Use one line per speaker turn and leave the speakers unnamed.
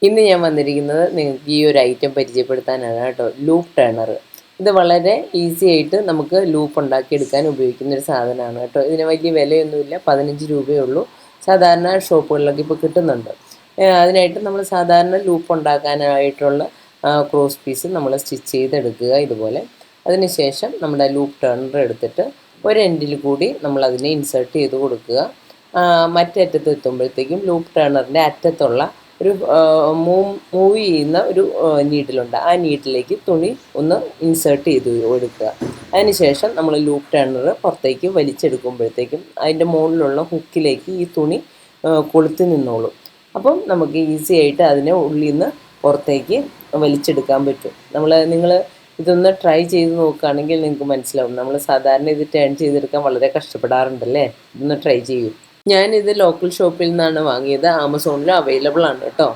ഇന്ന് ഞാൻ വന്നിരിക്കുന്നത് നിങ്ങൾക്ക് ഈ ഒരു ഐറ്റം പരിചയപ്പെടുത്താനാണ് കേട്ടോ. Loop turner. ഇത് വളരെ ഈസി ആയിട്ട് നമുക്ക് ലൂപ്പ് ഉണ്ടാക്കിയെടുക്കാൻ ഉപയോഗിക്കുന്ന ഒരു സാധനമാണ് കേട്ടോ. ഇതിന് വലിയ വിലയൊന്നുമില്ല, 15 രൂപയേ ഉള്ളൂ. സാധാരണ ഷോപ്പുകളിലൊക്കെ ഇപ്പോൾ കിട്ടുന്നുണ്ട്. അതിനായിട്ട് നമ്മൾ സാധാരണ ലൂപ്പ് ഉണ്ടാക്കാനായിട്ടുള്ള ക്രോസ് പീസ് നമ്മൾ സ്റ്റിച്ച് ചെയ്തെടുക്കുക ഇതുപോലെ. അതിനുശേഷം നമ്മുടെ ലൂപ്പ് ടേണർ എടുത്തിട്ട് ഒരു എൻഡിൽ കൂടി നമ്മൾ അതിനെ ഇൻസേർട്ട് ചെയ്ത് കൊടുക്കുക. മറ്റേ അറ്റത്ത് എത്തുമ്പോഴത്തേക്കും ലൂപ്പ് ടേണറിൻ്റെ അറ്റത്തുള്ള ഒരു മൂവ് ചെയ്യുന്ന ഒരു നീഡിലുണ്ട്. ആ നീഡിലേക്ക് തുണി ഒന്ന് ഇൻസേർട്ട് ചെയ്ത് കൊടുക്കുക. അതിനുശേഷം നമ്മൾ ലൂപ്പ് ടേണർ പുറത്തേക്ക് വലിച്ചെടുക്കുമ്പോഴത്തേക്കും അതിൻ്റെ മുകളിലുള്ള ഹുക്കിലേക്ക് ഈ തുണി കൊളുത്തി നിന്നോളും. അപ്പം നമുക്ക് ഈസി ആയിട്ട് അതിനെ ഉള്ളിൽ നിന്ന് പുറത്തേക്ക് വലിച്ചെടുക്കാൻ പറ്റും. നിങ്ങൾ ഇതൊന്ന് ട്രൈ ചെയ്ത് നോക്കുകയാണെങ്കിൽ നിങ്ങൾക്ക് മനസ്സിലാവും. നമ്മൾ സാധാരണ ഇത് ടേൺ ചെയ്തെടുക്കാൻ വളരെ കഷ്ടപ്പെടാറുണ്ടല്ലേ. ഇതൊന്ന് ട്രൈ ചെയ്യൂ. ഞാനിത് ലോക്കൽ ഷോപ്പിൽ നിന്നാണ് വാങ്ങിയത്. ആമസോണിൽ അവൈലബിൾ ആണ് കേട്ടോ.